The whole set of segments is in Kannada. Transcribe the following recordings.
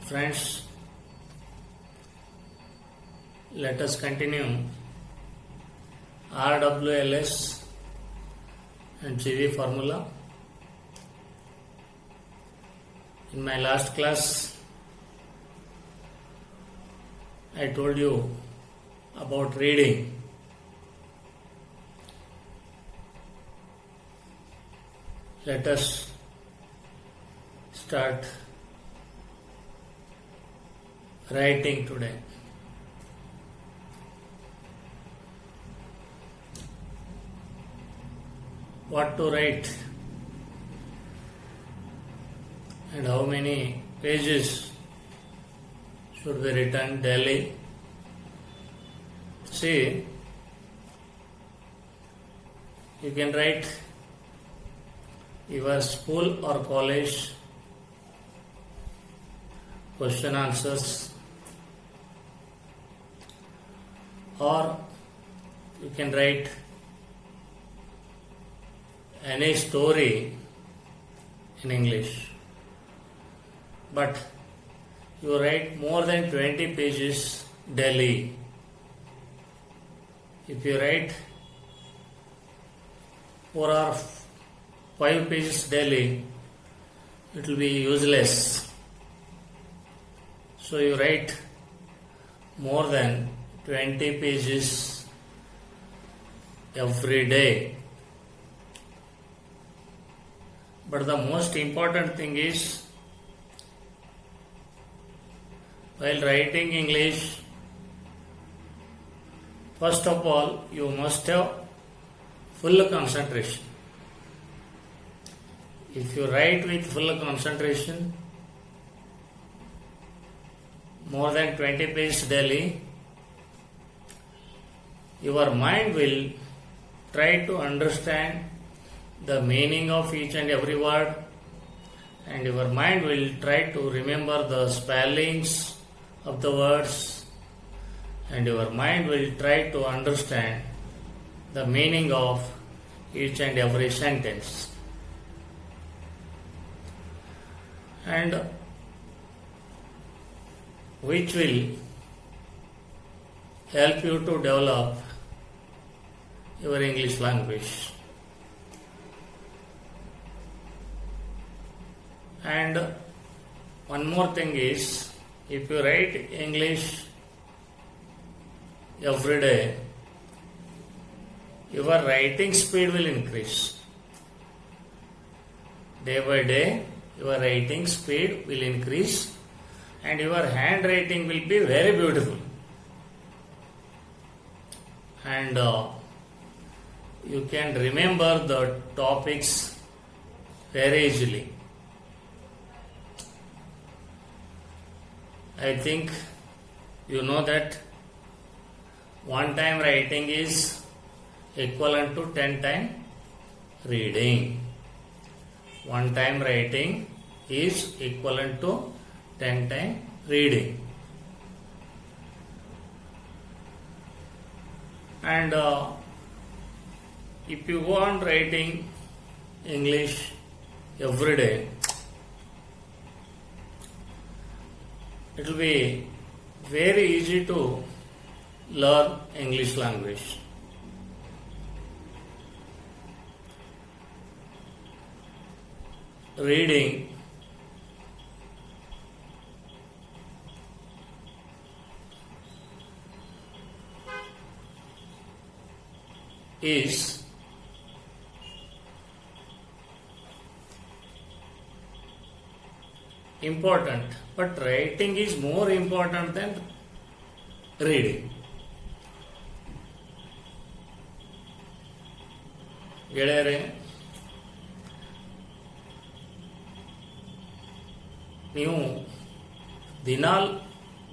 Friends, let us continue RWLS and GV formula. In my last class, I told you about reading. Let us start writing today. What to write and how many pages should be written daily. See, you can write your school or college question answers, or you can write any story in English, but you write more than 20 pages daily. If you write 4 or 5 pages daily, it will be useless. So you write more than 20 pages every day. But the most important thing is, while writing English, first of all, you must have full concentration. If you write with full concentration, more than 20 pages daily, your mind will try to understand the meaning of each and every word, and your mind will try to remember the spellings of the words, and your mind will try to understand the meaning of each and every sentence. And which will help you to develop your English language. And one more thing is, if you write English every day, your writing speed will increase. Day by day, your writing speed will increase and your handwriting will be very beautiful. And you can remember the topics very easily. I think you know that one time writing is equivalent to 10 times reading. One time writing is equivalent to 10 times reading. And if you go on writing English every day, it will be very easy to learn English language. Reading is important, but writing is more important than reading. ಗೆಳೆಯರೇ, ನೀವು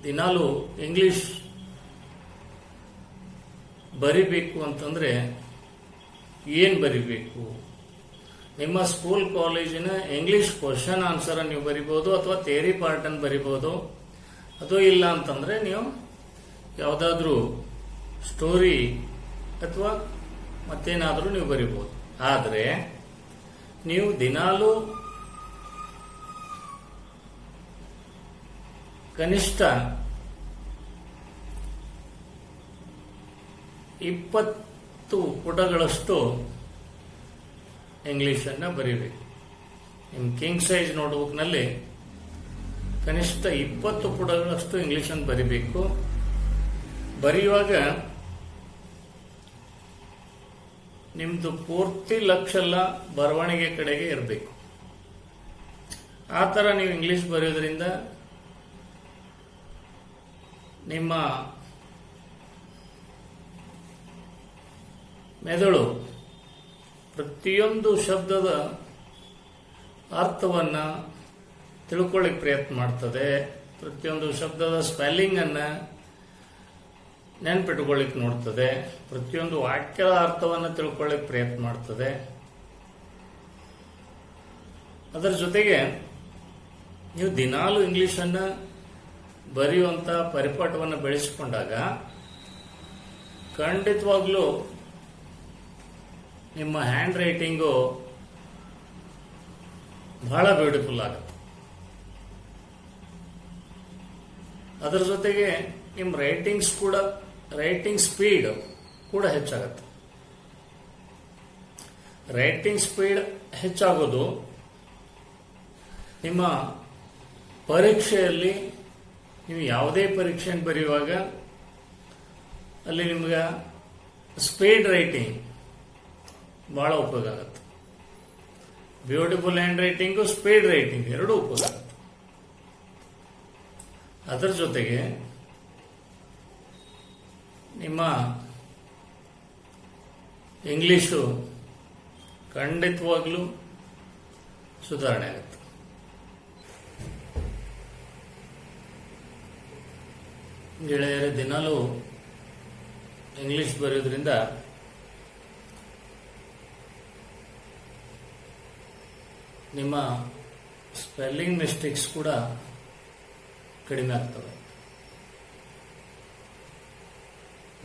ದಿನಾಲು ಇಂಗ್ಲಿಷ್ ಬರಿಬೇಕು ಅಂತಂದರೆ ಏನು ಬರಿಬೇಕು? ನಿಮ್ಮ ಸ್ಕೂಲ್ ಕಾಲೇಜಿನ ಇಂಗ್ಲಿಷ್ ಕ್ವಶನ್ ಆನ್ಸರ್ ನೀವು ಬರಿಬೋದು, ಅಥವಾ ಥಿಯರಿ ಪಾರ್ಟನ್ನು ಬರಿಬೋದು, ಅಥವಾ ಇಲ್ಲ ಅಂತಂದರೆ ನೀವು ಯಾವುದಾದ್ರೂ ಸ್ಟೋರಿ ಅಥವಾ ಮತ್ತೇನಾದರೂ ನೀವು ಬರಿಬೋದು. ಆದರೆ ನೀವು ದಿನಾಲೂ ಕನಿಷ್ಠ 20 ಪುಟಗಳಷ್ಟು ಇಂಗ್ಲಿಷನ್ನು ಬರೀಬೇಕು. ನಿಮ್ಮ ಕಿಂಗ್ ಸೈಜ್ ನೋಟ್ಬುಕ್ನಲ್ಲಿ ಕನಿಷ್ಠ 20 ಪುಟಗಳಷ್ಟು ಇಂಗ್ಲಿಷನ್ನು ಬರೀಬೇಕು. ಬರೆಯುವಾಗ ನಿಮ್ಮದು ಪೂರ್ತಿ ಲಕ್ಷ್ಯ ಎಲ್ಲ ಬರವಣಿಗೆ ಕಡೆಗೆ ಇರಬೇಕು. ಆ ಥರ ನೀವು ಇಂಗ್ಲಿಷ್ ಬರೆಯೋದ್ರಿಂದ ನಿಮ್ಮ ಮೆದುಳು ಪ್ರತಿಯೊಂದು ಶಬ್ದದ ಅರ್ಥವನ್ನು ತಿಳ್ಕೊಳ್ಳಿಕ್ಕೆ ಪ್ರಯತ್ನ ಮಾಡ್ತದೆ. ಪ್ರತಿಯೊಂದು ಶಬ್ದದ ಸ್ಪೆಲ್ಲಿಂಗನ್ನು ನೆನಪಿಟ್ಕೊಳ್ಳಿಕ್ಕೆ ನೋಡ್ತದೆ. ಪ್ರತಿಯೊಂದು ವಾಕ್ಯದ ಅರ್ಥವನ್ನು ತಿಳ್ಕೊಳ್ಳಿಕ್ಕೆ ಪ್ರಯತ್ನ ಮಾಡ್ತದೆ. ಅದರ ಜೊತೆಗೆ ನೀವು ದಿನಾಲು ಇಂಗ್ಲಿಷನ್ನು ಬರೆಯುವಂಥ ಪರಿಪಾಠವನ್ನು ಬೆಳೆಸಿಕೊಂಡಾಗ ಖಂಡಿತವಾಗ್ಲೂ ನಿಮ್ಮ ಹ್ಯಾಂಡ್ ರೈಟಿಂಗು ಬಹಳ ಬ್ಯೂಟಿಫುಲ್ ಆಗುತ್ತೆ. ಅದರ ಜೊತೆಗೆ ನಿಮ್ಮ ರೈಟಿಂಗ್ ಸ್ಪೀಡ್ ಕೂಡ ಹೆಚ್ಚಾಗುತ್ತೆ. ರೈಟಿಂಗ್ ಸ್ಪೀಡ್ ಹೆಚ್ಚಾಗೋದು ನಿಮ್ಮ ಪರೀಕ್ಷೆಯಲ್ಲಿ, ನೀವು ಯಾವುದೇ ಪರೀಕ್ಷೆಯನ್ನು ಬರೆಯುವಾಗ ಅಲ್ಲಿ ನಿಮ್ಗೆ ಸ್ಪೀಡ್ ರೈಟಿಂಗ್ ಬಹಳ ಉಪಯೋಗ ಆಗುತ್ತೆ. Beautiful hand writing, speed writing ಎರಡೂ ಉಪಯೋಗ ಆಗುತ್ತೆ. ಅದರ ಜೊತೆಗೆ ನಿಮ್ಮ ಇಂಗ್ಲಿಷು ಖಂಡಿತವಾಗ್ಲೂ ಸುಧಾರಣೆ ಆಗುತ್ತೆ. ಗೆಳೆಯರ ದಿನಾಲೂ ಇಂಗ್ಲಿಷ್ ಬರೆಯೋದ್ರಿಂದ ನಿಮ್ಮ ಸ್ಪೆಲ್ಲಿಂಗ್ ಮಿಸ್ಟೇಕ್ಸ್ ಕೂಡ ಕಡಿಮೆ ಆಗ್ತವೆ.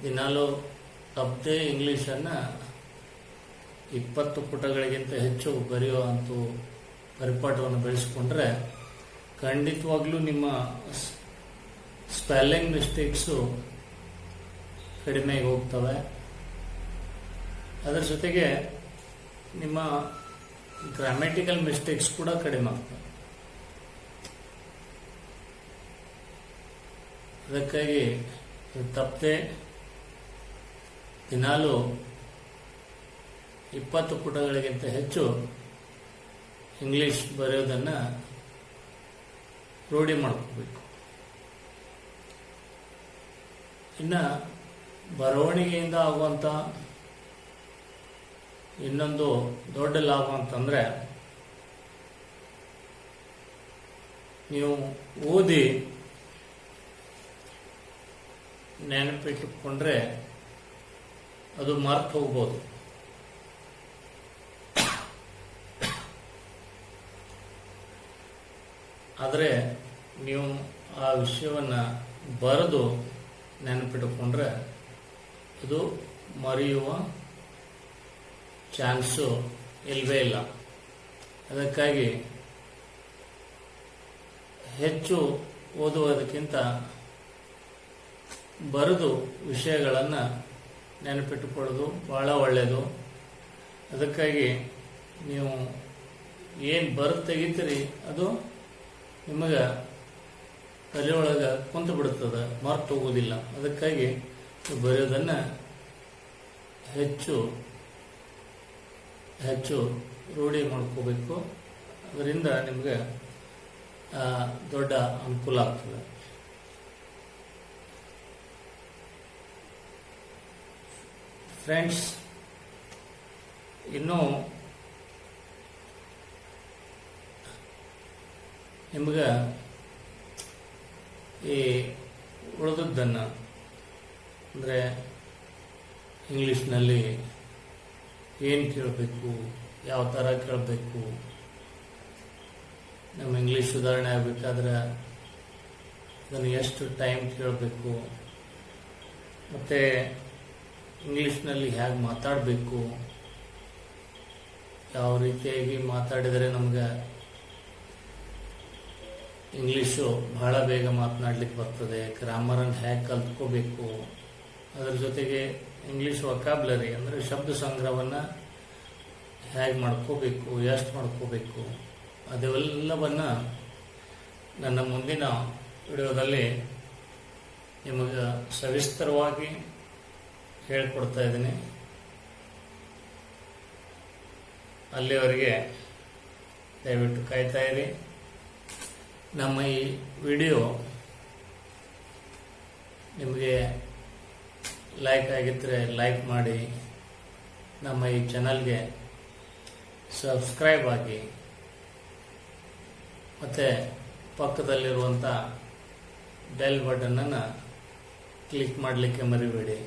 ದಿನಾಲೂ ತಪ್ಪದೇ ಇಂಗ್ಲಿಷನ್ನು 20 ಪುಟಗಳಿಗಿಂತ ಹೆಚ್ಚು ಬರೆಯುವಂಥ ಪರಿಪಾಠವನ್ನು ಬೆಳೆಸಿಕೊಂಡ್ರೆ ಖಂಡಿತವಾಗ್ಲೂ ನಿಮ್ಮ ಸ್ಪೆಲ್ಲಿಂಗ್ ಮಿಸ್ಟೇಕ್ಸು ಕಡಿಮೆ ಹೋಗ್ತವೆ. ಅದರ ಜೊತೆಗೆ ನಿಮ್ಮ ಗ್ರಾಮ್ಯಾಟಿಕಲ್ ಮಿಸ್ಟೇಕ್ಸ್ ಕೂಡ ಕಡಿಮೆ ಆಗ್ತವೆ. ಅದಕ್ಕಾಗಿ ತಪ್ಪದೆ ದಿನಾಲು 20 ಪುಟಗಳಿಗಿಂತ ಹೆಚ್ಚು ಇಂಗ್ಲಿಷ್ ಬರೆಯೋದನ್ನು ರೂಢಿ ಮಾಡ್ಕೋಬೇಕು. ಇನ್ನು ಬರವಣಿಗೆಯಿಂದ ಆಗುವಂಥ ಇನ್ನೊಂದು ದೊಡ್ಡ ಲಾಭ ಅಂತಂದರೆ, ನೀವು ಓದಿ ನೆನಪಿಟ್ಟುಕೊಂಡ್ರೆ ಅದು ಮರ್ತು ಹೋಗ್ಬೋದು. ಆದರೆ ನೀವು ಆ ವಿಷಯವನ್ನು ಬರೆದು ನೆನಪಿಟ್ಟುಕೊಂಡ್ರೆ ಅದು ಮರೆಯುವ ಚಾನ್ಸು ಇಲ್ಲವೇ ಇಲ್ಲ. ಅದಕ್ಕಾಗಿ ಹೆಚ್ಚು ಓದುವುದಕ್ಕಿಂತ ಬರೆದು ವಿಷಯಗಳನ್ನು ನೆನಪಿಟ್ಟುಕೊಳ್ಳೋದು ಬಹಳ ಒಳ್ಳೆಯದು. ಅದಕ್ಕಾಗಿ ನೀವು ಏನು ಬರೆದು ತೆಗಿತೀರಿ ಅದು ನಿಮಗೆ ತಲೆಯೊಳಗೆ ಕುಂತು ಬಿಡುತ್ತದೆ, ಮರ್ತು ಹೋಗೋದಿಲ್ಲ. ಅದಕ್ಕಾಗಿ ಬರೆಯೋದನ್ನು ಹೆಚ್ಚು ಹೆಚ್ಚು ರೂಢಿ ಮಾಡ್ಕೋಬೇಕು. ಅದರಿಂದ ನಿಮಗೆ ದೊಡ್ಡ ಅನುಕೂಲ ಆಗ್ತದೆ. ಫ್ರೆಂಡ್ಸ್, ಇನ್ನು ನಿಮ್ಗೆ ಈ ಉಳಿದದ್ದನ್ನು ಅಂದರೆ ಇಂಗ್ಲೀಷ್ನಲ್ಲಿ ಏನು ಕೇಳಬೇಕು, ಯಾವ ಥರ ಕೇಳಬೇಕು, ನಮ್ಮ ಇಂಗ್ಲೀಷ್ ಸುಧಾರಣೆ ಆಗಬೇಕಾದ್ರೆ ಅದನ್ನು ಎಷ್ಟು ಟೈಮ್ ಕೇಳಬೇಕು, ಮತ್ತು ಇಂಗ್ಲೀಷ್ನಲ್ಲಿ ಹೇಗೆ ಮಾತಾಡಬೇಕು, ಯಾವ ರೀತಿಯಾಗಿ ಮಾತಾಡಿದರೆ ನಮ್ಗೆ ಇಂಗ್ಲೀಷು ಬಹಳ ಬೇಗ ಮಾತನಾಡಲಿಕ್ಕೆ ಬರ್ತದೆ. ಗ್ರಾಮರನ್ನು ಹೇಗೆ ಕಲ್ತ್ಕೋಬೇಕು, ಅದರ ಜೊತೆಗೆ ಇಂಗ್ಲೀಷ್ ವೊಕ್ಯಾಬ್ಯುಲರಿ ಅಂದರೆ ಶಬ್ದ ಸಂಗ್ರಹವನ್ನು ಹೇಗೆ ಮಾಡ್ಕೋಬೇಕು, ಎಷ್ಟು ಮಾಡ್ಕೋಬೇಕು, ಅದೆಲ್ಲವನ್ನು ನನ್ನ ಮುಂದಿನ ವಿಡಿಯೋದಲ್ಲಿ ನಿಮಗೆ ಸವಿಸ್ತರವಾಗಿ ಹೇಳಿಕೊಡ್ತಾ ಇದ್ದೀನಿ. ಅಲ್ಲಿವರೆಗೆ ದಯವಿಟ್ಟು ಕಾಯ್ತಾ ಇರಿ. ನಮ್ಮ ಈ ವಿಡಿಯೋ ನಿಮಗೆ ಲೈಕ್ ಆಗಿದ್ದರೆ ಲೈಕ್ ಮಾಡಿ, ನಮ್ಮ ಈ ಚಾನಲ್ಗೆ ಸಬ್ಸ್ಕ್ರೈಬ್ ಆಗಿ, ಮತ್ತು ಪಕ್ಕದಲ್ಲಿರುವಂಥ ಬೆಲ್ ಬಟನನ್ನು ಕ್ಲಿಕ್ ಮಾಡಲಿಕ್ಕೆ ಮರಿಬೇಡಿ.